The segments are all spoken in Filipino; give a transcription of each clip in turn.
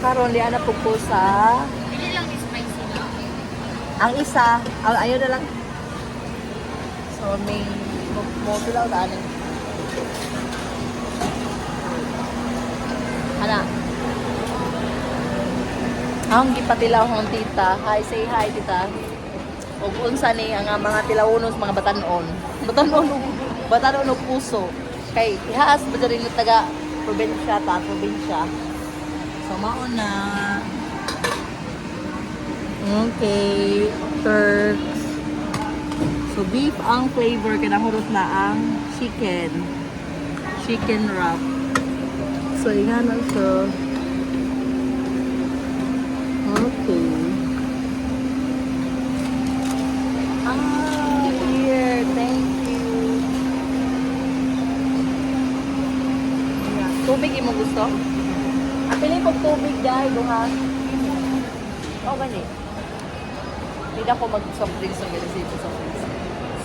Karon di ana po sa Hindi lang ni spicy na. ang isa, ayaw na lang. So may mo sila o daan. Ana. Ang gipatilaw hong tita. Hi, say hi tita. Ug unsa ni ang mga tilawunos mga batanon. Batanon og puso. Kay ihaas ba diri nga taga probinsya. So mauna. Okay, Turks. So beef ang flavor kinahurot na ang chicken wrap. So ingan na siya. Okay. Here, thank you. Yeah. Tubig mo gusto? Apilin ko tubig dahil duha. Oh, gani. Hindi na ako mag-soft drinks ng ganito soft drinks.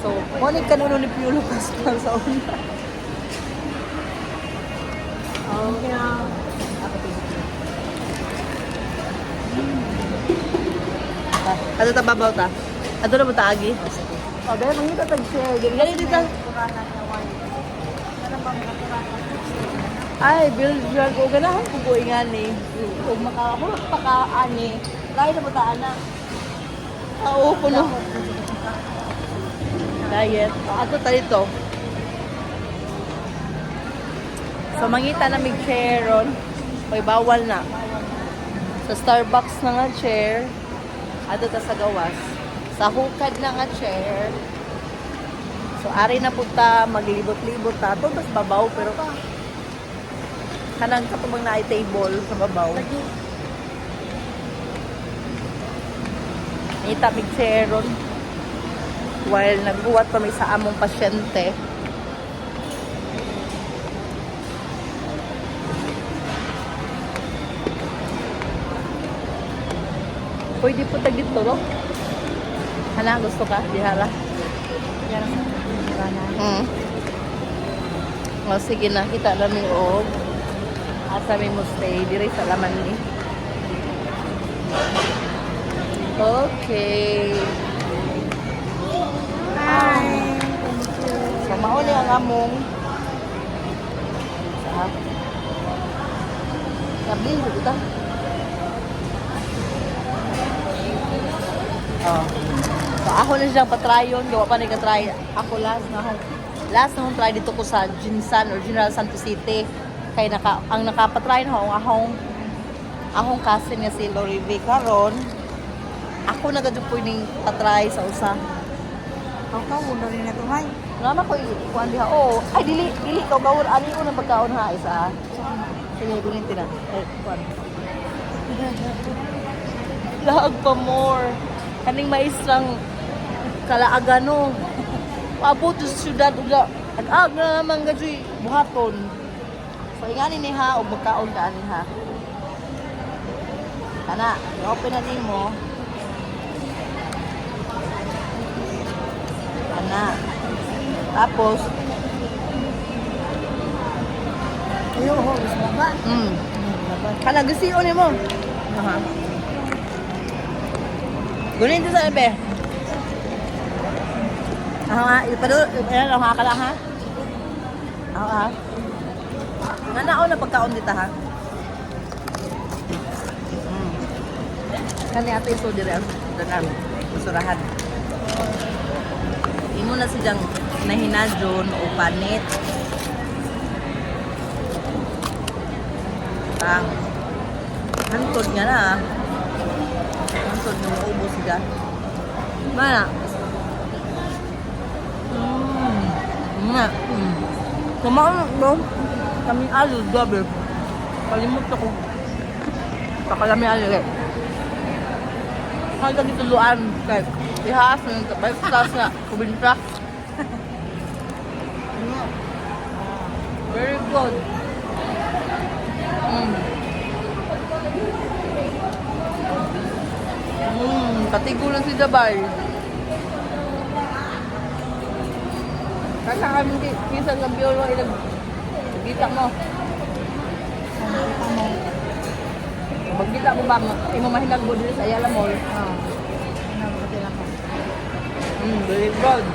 So, monig ka nun ni Piolo Pascal sa una. Okay na. Ato ta babaw ta. Ato na mo ta agi. Oh, dahil mangita tag-share. Gani dito. Ay, bilbiag o ganahan ko buingan ni. Kung makahulot pa ka ani, lahi na mo ta ana. Oo, puno. Diet. Ato ta dito. So mangita na mig chair ron. Oy, bawal na. Sa Starbucks na nga chair. Ato ta sa gawas. Sa hukad na nga chair. So ari na punta maglibot-libot ta. Ito tas babaw pero kanang katubang na ay table sa babaw. Nita mig chair ron. While nagbuhat pa may sa among pasyente. Pwede po tag dito, no? Hala, gusto ka? Dihara? O, sige na. Kita namin og. At sabi mo stay. Dire sa laman ni. Okay. Hi. So, mauli ang among sa Gabi, dito. Oh. So ako na siyang patrayon, gawa pa na try ako last na try dito ko sa Jinsan or General Santos City. Kay ang nakapatry na akong cousin niya si Lorive karon. Ako na gadyo po ning patry sa usa. Ako, muna rin na tumay. Ngama ko ikuan diha. Oh, ay dili ka gawon ani ko na pagkaon ha isa. Sige, gunin tina. Ay, kuan. Lag pa more. Kaning maestrang kalaagano. Paabot sa syudad uga. Ag-ag na naman gadyoy buhaton. So ingani ni ha og magkaon ka ani ha. Kana, i-open na nimo. Kana. Tapos Ayo, ho, gusto mo ba? Kana gasiyo nimo. Aha. Gunin ito sa ebe. Ayan lang ha, ha? Oo ha. Nanao na pagkaon dito ha. Kani ate iso dire ang danan. Usurahan. Imo na silang nahinadyon o panit. Tang. Hantod nga na ha. Hantod nga maubos siya. Mana? Kumaon mo. Kaming alo, gabi. Kalimut ako. Pakalami alo eh. Kaya dito luan. Kaya ihas na yung tayo sa nga. Kubintra. Very good. Katigulan si Dabay. Kasa kami kisang ng biyolo ilag. Kita mo. Pag kita mo ba, imo mahinag mo dito sa Ayala Mall. Oo. Nabukati lang ko. Very good.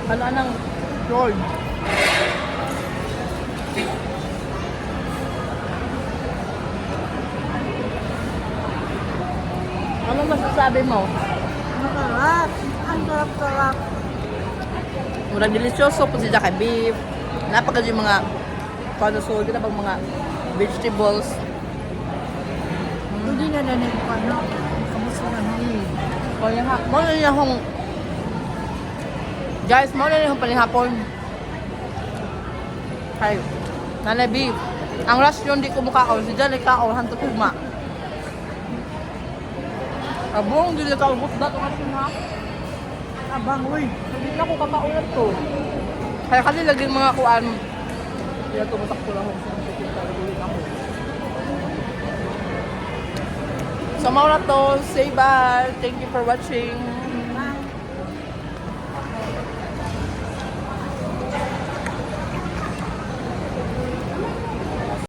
Ano anang Lord? Anong masasabi mo? Masarap. Ang sarap-sarap. Murag delisyoso po siya kay beef. Napakagod yung mga panusol, kita pag mga vegetables. Hindi na nanin ko ano. Kamusta na mo? Kaya ha, mo na niya akong guys, mo na niya akong panihapon. Kay Nanay beef. Ang rasyon di ko mukhaon, si Jan ikaw, hanto tugma. Abong, di na kaubos dato kasi ha. Abang, uy. Hindi na ako kakaulan to. Kaya kasi laging mga kuan. Hindi na tumatak ko lang ako. So, mauna to. Say bye. Thank you for watching.